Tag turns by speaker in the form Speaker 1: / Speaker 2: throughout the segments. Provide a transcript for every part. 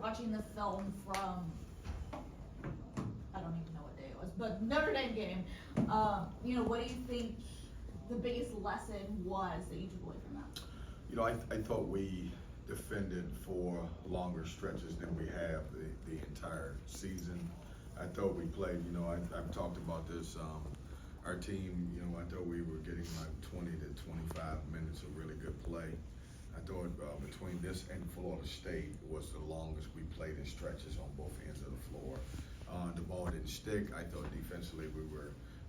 Speaker 1: watching the film from, I don't even know what day it was, but Notre Dame game, what do you think the biggest lesson was that you took away from that?
Speaker 2: I thought we defended for longer stretches than we have the entire season. I thought we played, I've talked about this, our team, I thought we were getting like 20 to 25 minutes of really good play. I thought between this and Florida State was the longest we played in stretches on both ends of the floor. The ball didn't stick. I thought defensively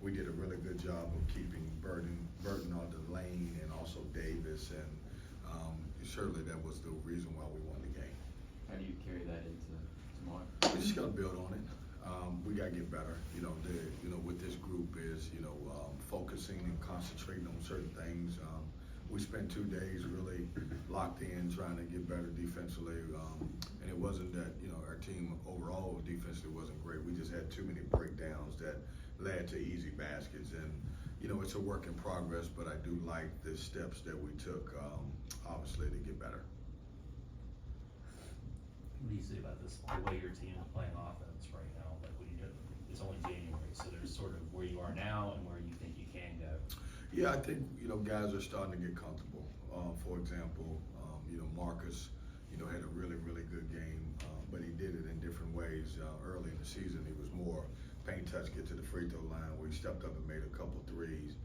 Speaker 2: we did a really good job of keeping Burton out the lane, and also Davis, and certainly that was the reason why we won the game.
Speaker 3: How do you carry that into tomorrow?
Speaker 2: We just got to build on it. We got to get better. With this group is focusing and concentrating on certain things. We spent 2 days really locked in trying to get better defensively, and it wasn't that our team overall defensively wasn't great. We just had too many breakdowns that led to easy baskets, and it's a work in progress. But I do like the steps that we took, obviously, to get better.
Speaker 4: What do you say about this, the way your team is playing offense right now? Like, it's only January, so there's sort of where you are now and where you think you can go.
Speaker 2: Yeah, I think guys are starting to get comfortable. For example, Marcus, had a really good game, but he did it in different ways. Early in the season, he was more paint touch, get to the free throw line, where he stepped up and made a couple threes.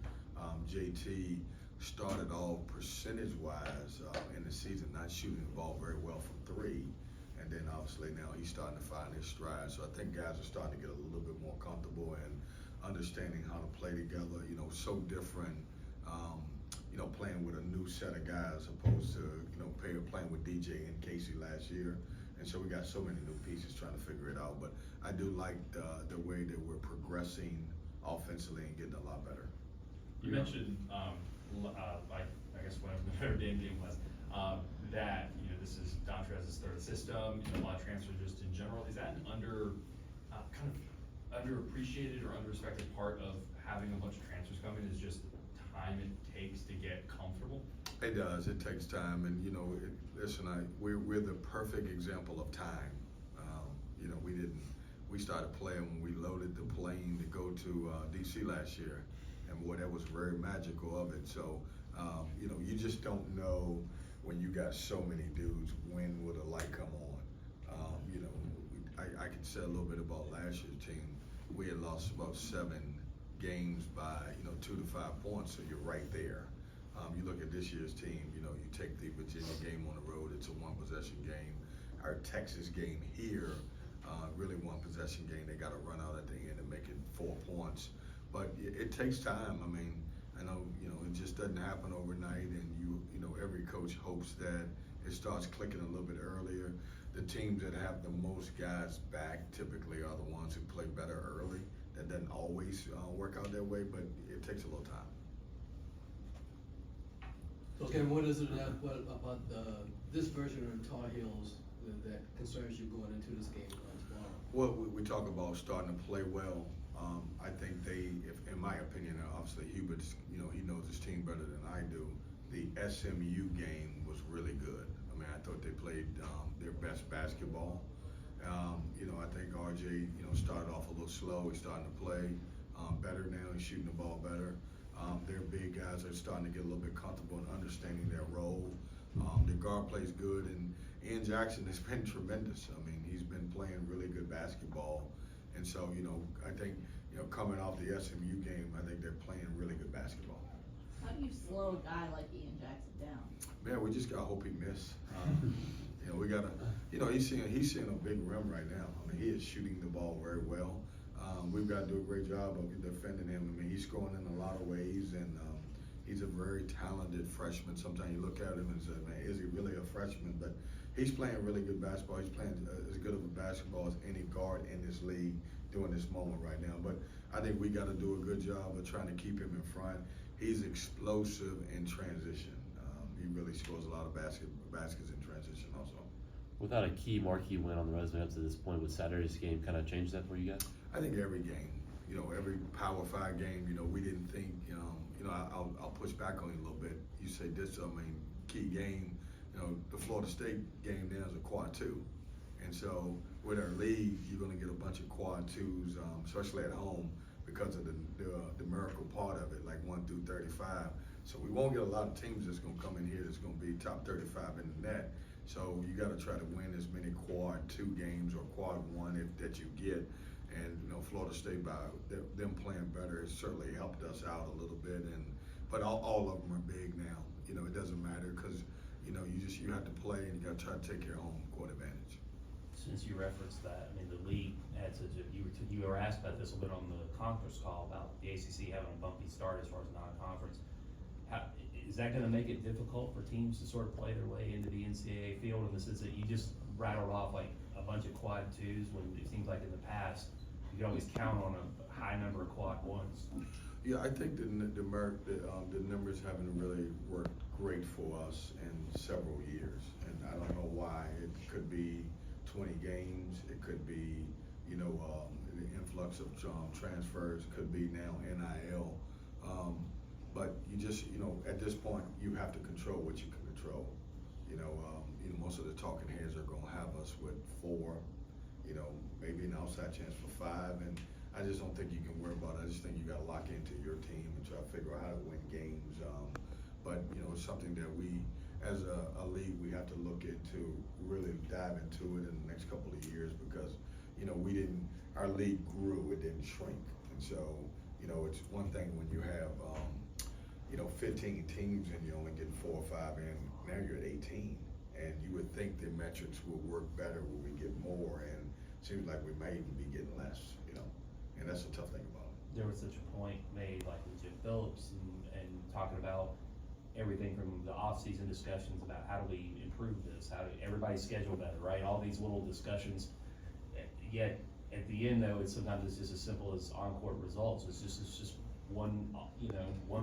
Speaker 2: JT started off percentage-wise in the season not shooting the ball very well from three. And then obviously now he's starting to find his stride. So I think guys are starting to get a little bit more comfortable and understanding how to play together. So different, playing with a new set of guys opposed to, playing with DJ and Casey last year. And so we got so many new pieces trying to figure it out. But I do like the way that we're progressing offensively and getting a lot better.
Speaker 5: You mentioned, I guess whatever the Notre Dame game was, that this is Dontrez's third system, a lot of transfers just in general. Is that an kind of underappreciated or underrespected part of having a bunch of transfers coming? Is just the time it takes to get comfortable?
Speaker 2: It does. It takes time, and we're the perfect example of time. We started playing when we loaded the plane to go to DC last year, and boy, that was very magical of it. So you just don't know when you got so many dudes, when will the light come on? I can say a little bit about last year's team. We had lost about 7 games by 2 to 5 points, so you're right there. You look at this year's team, you take the Virginia game on the road, it's a 1-possession game. Our Texas game here, really 1-possession game. They got to run out at the end and make it 4 points. But it takes time. I mean, I know, it just doesn't happen overnight, and every coach hopes that it starts clicking a little bit earlier. The teams that have the most guys back typically are the ones who play better early. That doesn't always work out that way, but it takes a little time.
Speaker 6: Okay, what is it about this version of the Tar Heels that concerns you going into this game tomorrow?
Speaker 2: Well, we talk about starting to play well. I think in my opinion, obviously Hubert's, he knows his team better than I do. The SMU game was really good. I mean, I thought they played their best basketball. I think RJ, started off a little slow. He's starting to play better now. He's shooting the ball better. Their big guys are starting to get a little bit comfortable in understanding their role. The guard plays good, and Ian Jackson has been tremendous. I mean, he's been playing really good basketball. And so, I think, coming off the SMU game, I think they're playing really good basketball.
Speaker 1: How do you slow a guy like Ian Jackson down?
Speaker 2: Man, we just gotta hope he miss. We gotta, he's seeing a big rim right now. I mean, he is shooting the ball very well. We've got to do a great job of defending him. I mean, he's scoring in a lot of ways, and he's a very talented freshman. Sometimes you look at him and say, man, is he really a freshman? But he's playing really good basketball. He's playing as good of a basketball as any guard in this league during this moment right now. But I think we got to do a good job of trying to keep him in front. He's explosive in transition. He really scores a lot of baskets in transition also.
Speaker 7: Without a key marquee win on the resume up to this point, would Saturday's game kind of change that for you guys?
Speaker 2: I think every game, every Power 5 game, we didn't think, I'll push back on you a little bit. You say this, key game, the Florida State game now is a quad 2. And so with our league, you're gonna get a bunch of quad twos, especially at home, because of the numerical part of it, like 1 through 35. So we won't get a lot of teams that's gonna come in here that's gonna be top 35 in the net. So you gotta try to win as many quad 2 games or quad 1 that you get. And Florida State, by them playing better, it certainly helped us out a little bit. But all of them are big now. It doesn't matter because you have to play and you gotta try to take your home court advantage.
Speaker 4: Since you referenced that, I mean, the league had such a, you were asked about this a bit on the conference call about the ACC having a bumpy start as far as non-conference. Is that gonna make it difficult for teams to sort of play their way into the NCAA field in the sense that you just rattled off like a bunch of quad 2s when it seems like in the past, you could always count on a high number of quad 1s?
Speaker 2: Yeah, I think the numbers haven't really worked great for us in several years, and I don't know why. It could be 20 games, it could be the influx of transfers, it could be now NIL, but you just at this point you have to control what you can control. Most of the talking heads are going to have us with 4, maybe an outside chance for 5, and I just don't think you can worry about it. I just think you got to lock into your team and try to figure out how to win games. But it's something that we, as a league, we have to look into, really dive into it in the next couple of years because our league grew, it didn't shrink, and so it's one thing when you have 15 teams and you only get 4 or 5 in. Now you're at 18, and you would think the metrics will work better when we get more, and it seems like we may even be getting less. And that's the tough thing about it.
Speaker 4: There was such a point made like with Jim Phillips and talking about everything from the off-season discussions about how do we improve this, how do everybody's schedule better, right? All these little discussions. Yet at the end though, sometimes it's just as simple as on-court results. It's just one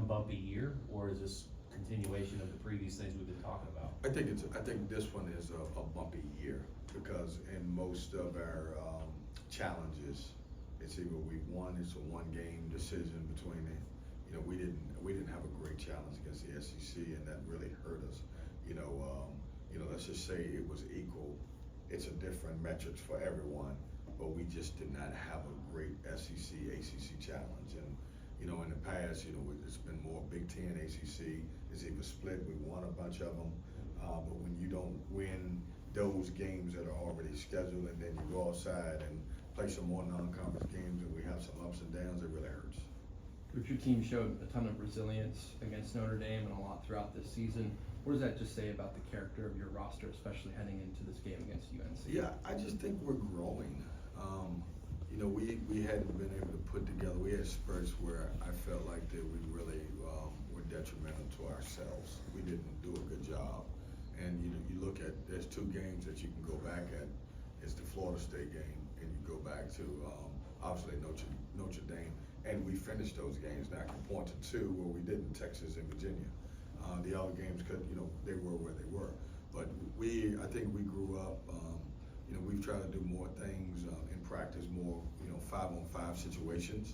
Speaker 4: bumpy year, or is this continuation of the previous things we've been talking about?
Speaker 2: I think this one is a bumpy year because in most of our challenges, it's either it's a 1-game decision between it. We didn't have a great challenge against the SEC, and that really hurt us. Let's just say it was equal. It's a different metrics for everyone, but we just did not have a great SEC ACC challenge. And in the past, it's been more Big Ten, ACC. It's even split. We won a bunch of them, but when you don't win those games that are already scheduled, and then you go outside and play some more non-conference games, and we have some ups and downs, it really hurts.
Speaker 8: Coach, your team showed a ton of resilience against Notre Dame and a lot throughout this season. What does that just say about the character of your roster, especially heading into this game against UNC?
Speaker 2: Yeah, I just think we're growing. We hadn't been able to put together. We had spurts where I felt like that we really were detrimental to ourselves. We didn't do a good job. And you look at, there's 2 games that you can go back at. It's the Florida State game, and you go back to obviously Notre Dame, and we finished those games. Now I can point to 2 where we didn't, Texas and Virginia. The other games they were where they were. But I think we grew up. We've tried to do more things in practice, more 5-on-5 situations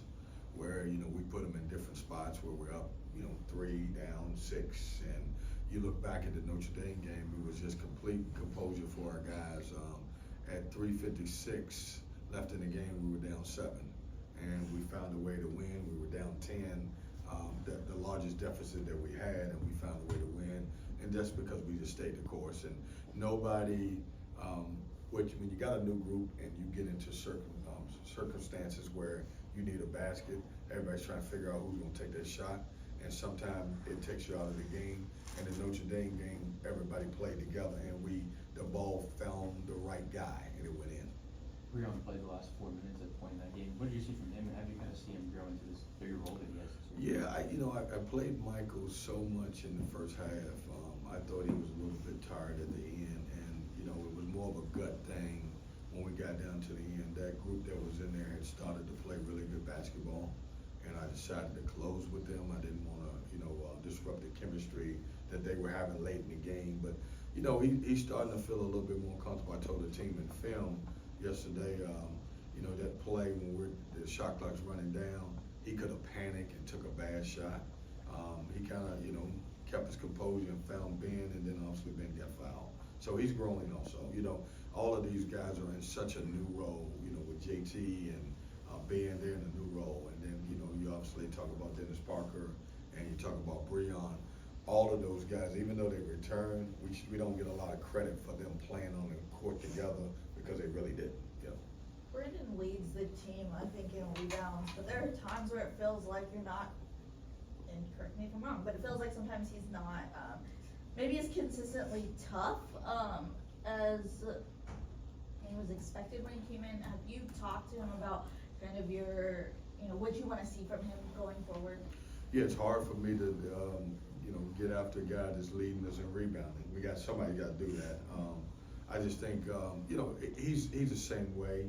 Speaker 2: where we put them in different spots where we're up 3 down 6, and you look back at the Notre Dame game, it was just complete composure for our guys. At 3:56 left in the game, we were down 7, and we found a way to win. We were down 10, the largest deficit that we had, and we found a way to win. And that's because we just stayed the course. And nobody, when you got a new group and you get into circumstances where you need a basket, everybody's trying to figure out who's going to take that shot, and sometimes it takes you out of the game. And the Notre Dame game, everybody played together, and the ball found the right guy, and it went in.
Speaker 3: We're going to play the last 4 minutes at the point in that game. What did you see from him, and how do you kind of see him grow into this bigger role that he has?
Speaker 2: Yeah, I played Michael so much in the first half. I thought he was a little bit tired at the end, and it was more of a gut thing when we got down to the end. That group that was in there had started to play really good basketball, and I decided to close with them. I didn't want to, disrupt the chemistry that they were having late in the game. But he's starting to feel a little bit more comfortable. I told the team in film yesterday, that play when the shot clock's running down, he could have panicked and took a bad shot. He kind of, kept his composure and found Ben, and then obviously Ben got fouled. So he's growing also. all of these guys are in such a new role, you know, with JT and being there in a new role. And then, you know, you obviously talk about Dennis Parker and you talk about Breon. All of those guys, even though they return, we don't get a lot of credit for them playing on the court together because they really did. Yeah.
Speaker 1: Brandon leads the team, I think, in rebounds, but there are times where it feels like you're not, and correct me if I'm wrong, but it feels like sometimes he's not, maybe as consistently tough, as he was expected when he came in. Have you talked to him about kind of your, you know, what you wanna see from him going forward?
Speaker 2: Yeah, it's hard for me to, you know, get after a guy that's leading us in rebounding. We got somebody got to do that. I just think, you know, he's the same way.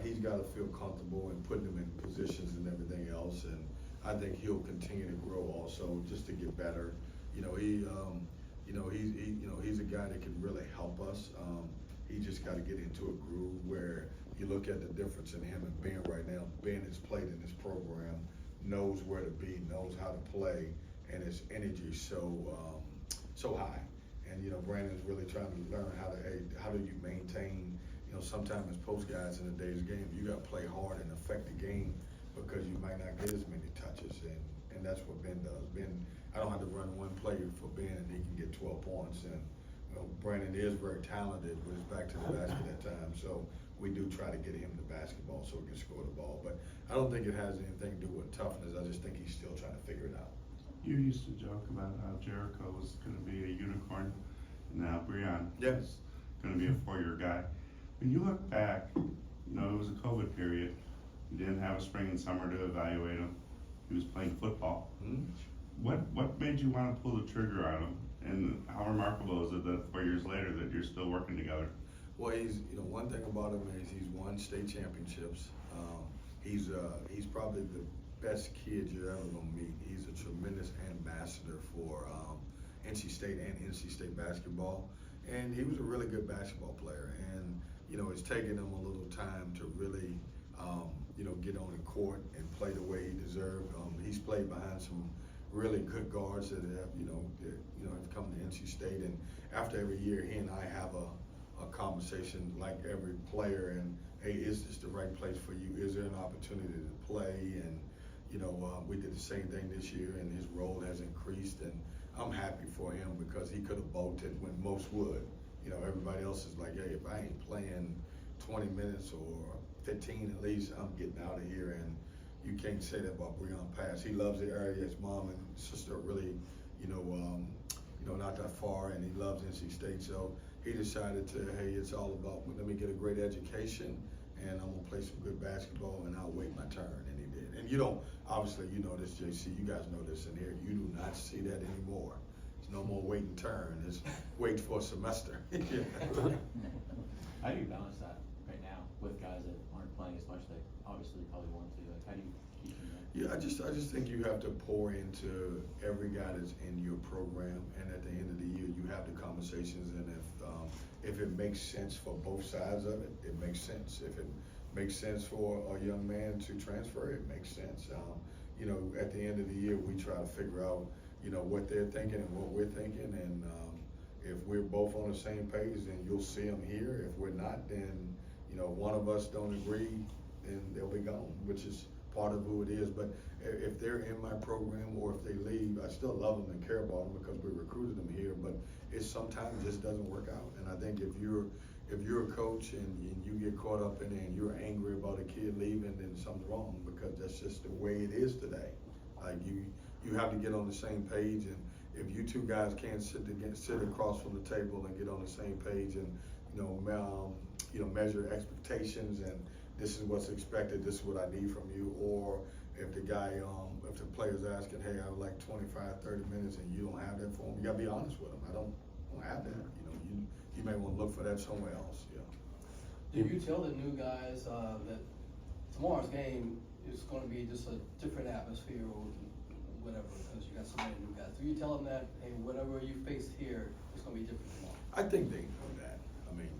Speaker 2: He's got to feel comfortable and putting him in positions and everything else. And I think he'll continue to grow also, just to get better. You know, he's a guy that can really help us. He just got to get into a groove where you look at the difference in him and Ben right now. Ben has played in this program, knows where to be, knows how to play, and his energy so high. And you know, Brandon's really trying to learn how do you maintain. You know, sometimes as post guys in a day's game, you got to play hard and affect the game because you might not get as many touches, and that's what Ben does. Ben, I don't have to run one play for Ben and he can get 12 points. And you know, Brandon is very talented with his back to the basket at times, so we do try to get him the basketball so he can score the ball. But I don't think it has anything to do with toughness. I just think he's still trying to figure it out.
Speaker 9: You used to joke about how Jericho was going to be a unicorn, and now Breon is going to be a 4-year guy. When you look back, you know, it was a COVID period. You didn't have a spring and summer to evaluate him. He was playing football.
Speaker 2: Mm-hmm.
Speaker 9: What made you want to pull the trigger on him? And how remarkable is it that 4 years later that you're still working together?
Speaker 2: Well, you know, one thing about him is he's won state championships. He's probably the best kid you're ever gonna meet. He's a tremendous ambassador for NC State and NC State basketball, and he was a really good basketball player. And you know, it's taken him a little time to really, you know, get on the court and play the way he deserved. He's played behind some really good guards that have, have come to NC State, and after every year, he and I have a conversation like every player, and hey, is this the right place for you? Is there an opportunity to play? And you know, we did the same thing this year, and his role has increased, and I'm happy for him because he could have bolted when most would. You know, everybody else is like, hey, if I ain't playing 20 minutes or 15 at least, I'm getting out of here. And you can't say that about Breon Pass. He loves the area. His mom and sister are really, not that far, and he loves NC State. So he decided to, hey, it's all about, let me get a great education, and I'm gonna play some good basketball, and I'll wait my turn. And he did. And you don't, obviously, you know this, JC. You guys know this in here. You do not see that anymore. There's no more wait and turn. It's wait for a semester.
Speaker 3: How do you balance that right now with guys that aren't playing as much? They obviously probably want to. Like, how do you teach them that?
Speaker 2: Yeah, I just think you have to pour into every guy that's in your program, and at the end of the year, you have the conversations. And if it makes sense for both sides of it, it makes sense. If it makes sense for a young man to transfer, it makes sense. At the end of the year, we try to figure out, what they're thinking and what we're thinking, and if we're both on the same page, then you'll see them here. If we're not, then one of us don't agree, then they'll be gone, which is part of who it is. But if they're in my program or if they leave, I still love them and care about them because we recruited them here. But it sometimes just doesn't work out. And I think if you're a coach and you get caught up in it and you're angry about a kid leaving, then something's wrong, because that's just the way it is today. Like you have to get on the same page, and if you two guys can't sit across from the table and get on the same page and measure expectations, and this is what's expected, this is what I need from you, or if the guy, if the player's asking, hey, I would like 25, 30 minutes, and you don't have that for him, you gotta be honest with him. I don't have that. You may want to look for that somewhere else. Yeah.
Speaker 6: Do you tell the new guys that tomorrow's game is going to be just a different atmosphere or whatever, because you got so many new guys? Do you tell them that, hey, whatever you face here is going to be different tomorrow?
Speaker 2: I think they know that. I mean,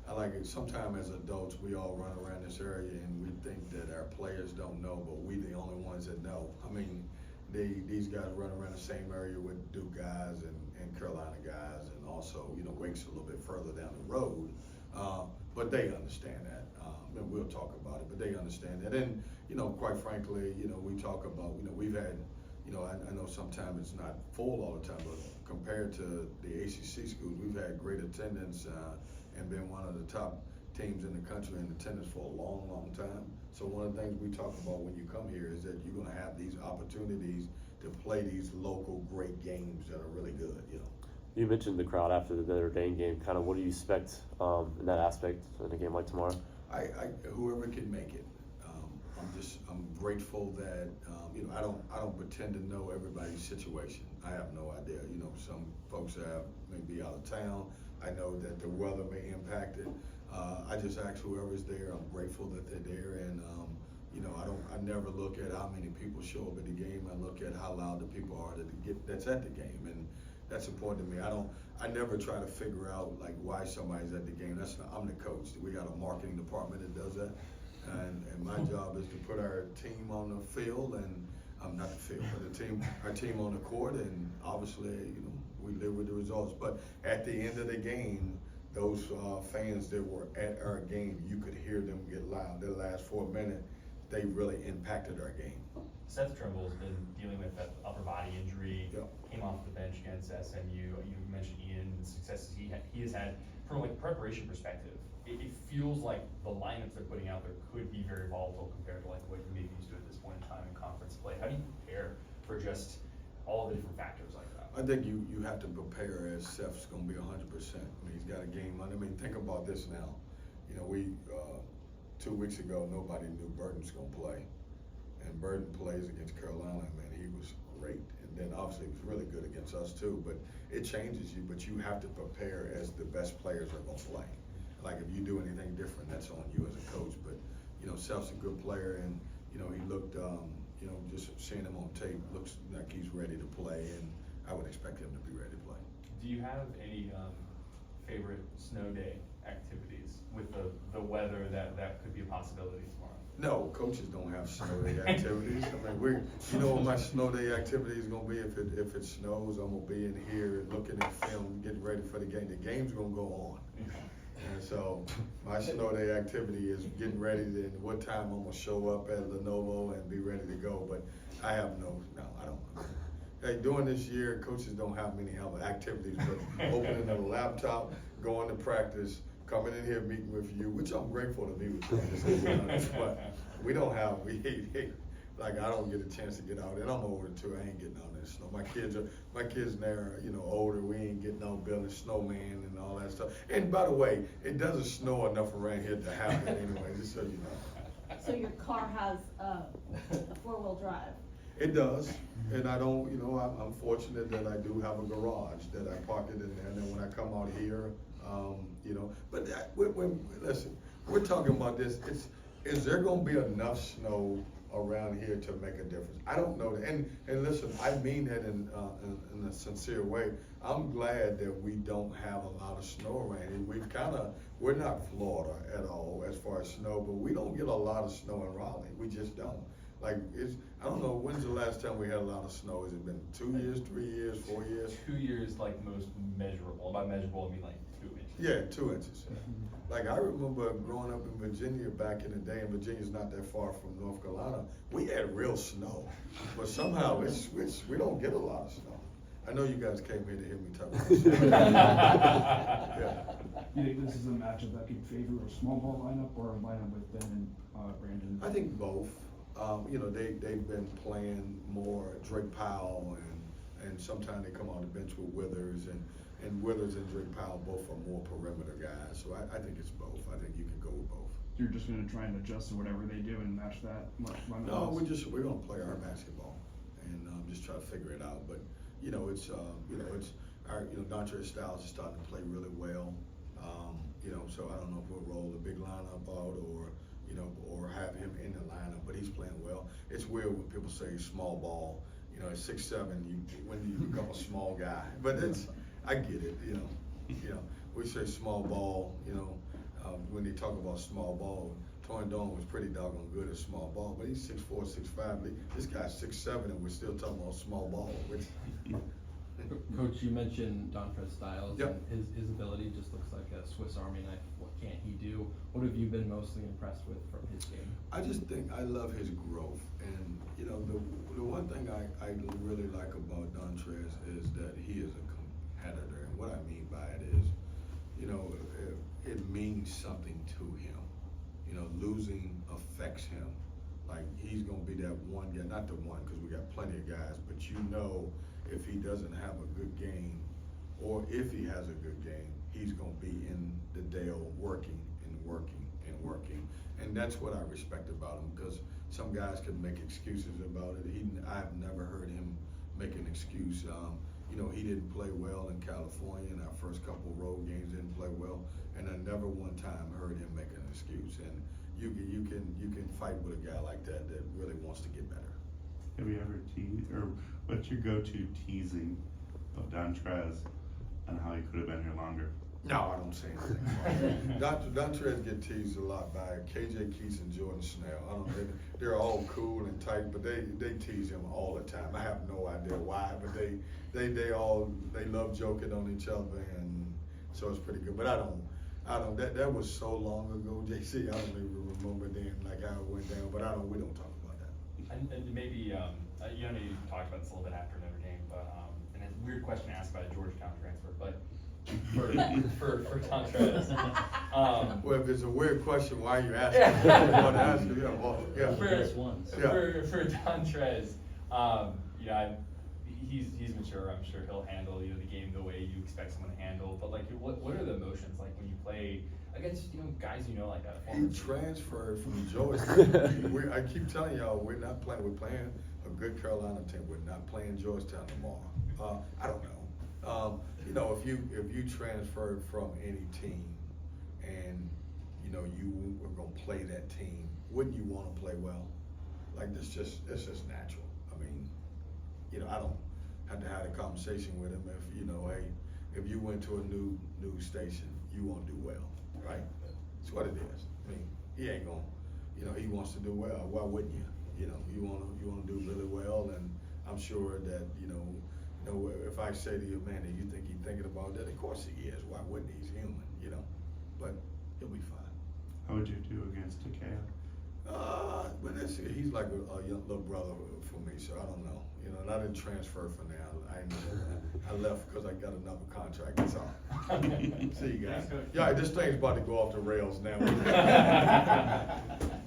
Speaker 2: I like it. Sometimes as adults, we all run around this area and we think that our players don't know, but we the only ones that know. I mean, these guys run around the same area with Duke guys and Carolina guys, and also, Wake's a little bit further down the road. But they understand that, and we'll talk about it, but they understand that. And, you know, quite frankly, you know, we talk about, you know, we've had, you know, I know sometimes it's not full all the time, but compared to the ACC schools, we've had great attendance and been one of the top teams in the country in attendance for a long, long time. So one of the things we talk about when you come here is that you're gonna have these opportunities to play these local great games that are really good, you know.
Speaker 7: You mentioned the crowd after the Notre Dame game. Kind of what do you expect in that aspect in a game like tomorrow?
Speaker 2: Whoever can make it. I'm grateful that, you know, I don't pretend to know everybody's situation. I have no idea. You know, some folks may be out of town. I know that the weather may impact it. I just ask whoever's there. I'm grateful that they're there, and you know, I never look at how many people show up at the game. I look at how loud the people are that's at the game, and that's important to me. I never try to figure out like why somebody's at the game. I'm the coach. We got a marketing department that does that, and my job is to put our team on the field, and not the field, but our team on the court, and obviously, you know, we live with the results. But at the end of the game, those fans that were at our game, you could hear them get loud. The last 4 minutes, they really impacted our game.
Speaker 5: Seth Trimble's been dealing with that upper body injury.
Speaker 2: Yep.
Speaker 5: Came off the bench against SMU. You mentioned Ian, the successes he has had from like a preparation perspective. It feels like the lineups they're putting out there could be very volatile compared to like what you may be used to at this point in time in conference play. How do you prepare for just all the different factors like that?
Speaker 2: I think you have to prepare as Seth's going to be 100%. I mean, he's got a game under. I mean, think about this now. You know, 2 weeks ago, nobody knew Burton's going to play. And Burton plays against Carolina, man, he was great. And then obviously he was really good against us too, but it changes you, but you have to prepare as the best players are going to play. Like if you do anything different, that's on you as a coach. But, you know, Seth's a good player, and, you know, he looked, you know, just seeing him on tape, looks like he's ready to play, and I would expect him to be ready to play.
Speaker 5: Do you have any favorite snow day activities with the weather that could be a possibility tomorrow?
Speaker 2: No, coaches don't have snow day activities. I mean, you know what my snow day activity is gonna be? If it snows, I'm gonna be in here looking at film, getting ready for the game. The game's gonna go on. And so my snow day activity is getting ready to, and what time I'm gonna show up at Lenovo and be ready to go. But I have I don't. Hey, during this year, coaches don't have many other activities, but opening a laptop, going to practice, coming in here, meeting with you, which I'm grateful to be with you. But we don't have, like I don't get a chance to get out, and I'm older too. I ain't getting out in the snow. My kids now are, you know, older. We ain't getting out building snowman and all that stuff. And by the way, it doesn't snow enough around here to happen anyway. Just so you know.
Speaker 1: So your car has a 4-wheel drive?
Speaker 2: It does, and I don't, you know, I'm fortunate that I do have a garage that I park it in there, and then when I come out here, you know, but listen, we're talking about this, is there gonna be enough snow around here to make a difference? I don't know that, and listen, I mean that in a sincere way. I'm glad that we don't have a lot of snow around here. We're not Florida at all as far as snow, but we don't get a lot of snow in Raleigh, we just don't. Like, I don't know, when's the last time we had a lot of snow? Has it been 2 years, 3 years, 4 years?
Speaker 5: 2 years, like most measurable. By measurable, I mean like 2 inches.
Speaker 2: Yeah, 2 inches. Like I remember growing up in Virginia back in the day, and Virginia's not that far from North Carolina, we had real snow. But somehow we don't get a lot of snow. I know you guys came here to hear me talk about snow. Yeah.
Speaker 10: You think this is a matchup that could favor a small ball lineup or a lineup with Ben and Brandon?
Speaker 2: I think both. You know, they've been playing more Drake Powell, and sometimes they come on the bench with Withers, and Withers and Drake Powell both are more perimeter guys. So I think it's both. I think you can go with both.
Speaker 10: You're just going to try and adjust to whatever they do and match that?
Speaker 2: No, we're going to play our basketball and just try to figure it out. But you know, it's our Dontre Styles is starting to play really well. You know, so I don't know if we'll roll the big lineup out or have him in the lineup, but he's playing well. It's weird when people say small ball. You know, at 6'7", when you become a small guy. But I get it. You know, we say small ball. You know, when they talk about small ball, Torrin Dawn was pretty doggone good at small ball, but he's 6'4", 6'5". This guy's 6'7", and we're still talking about small ball.
Speaker 8: Coach, you mentioned Dontre Styles.
Speaker 2: Yep.
Speaker 8: And his ability just looks like a Swiss Army knife. can't he do? What have you been mostly impressed with from his game?
Speaker 2: I just think I love his growth, and you know the one thing I really like about Dontrez is that he is a competitor, and what I mean by it is, you know, it means something to him. You know, losing affects him. Like he's gonna be that one guy, not the one, because we got plenty of guys, but you know, if he doesn't have a good game, or if he has a good game, he's gonna be in the Dale working and working and working. And that's what I respect about him, because some guys can make excuses about it. I've never heard him make an excuse. You know, he didn't play well in California, and our first couple road games didn't play well, and I never one time heard him make an excuse. And you can fight with a guy like that really wants to get better.
Speaker 9: Have you ever teased, or what's your go-to teasing of Dontrez on how he could have been here longer?
Speaker 2: No, I don't say anything. Dontrez get teased a lot by KJ Keatts and Jordan Snell. They're all cool and tight, but they tease him all the time. I have no idea why, but they love joking on each other, and so it's pretty good. But I don't. That was so long ago, JC. I don't even remember then like how it went down. But we don't talk about that.
Speaker 5: And maybe, you know, you talked about this a little bit after Notre Dame, but, and a weird question to ask about a Georgetown transfer, but for Dontrez.
Speaker 2: Well, if it's a weird question, why are you asking? Want to ask you? Yeah, well, yeah.
Speaker 5: For Dontrez, you know, he's mature. I'm sure he'll handle the game the way you expect someone to handle. But like, what are the emotions like when you play against guys like that?
Speaker 2: He transferred from Georgetown. I keep telling y'all, we're not playing. We're playing a good Carolina team. We're not playing Georgetown tomorrow. I don't know. You know, if you transferred from any team, and you know you were gonna play that team, wouldn't you want to play well? Like it's just natural. I mean, you know, I don't have to have a conversation with him if hey, if you went to a new station, you won't do well, right? That's what it is. I mean, he ain't gonna, he wants to do well. Why wouldn't you? You want to do really well, and I'm sure that if I say to you, man, do you think he's thinking about that? Of course he is. Why wouldn't he? He's human, but he'll be fine.
Speaker 9: How would you do against Takeo?
Speaker 2: But he's like a young little brother for me, so I don't know. And I didn't transfer for now. I left because I got another contract. That's all. See you guys. Yeah, this thing's about to go off the rails now.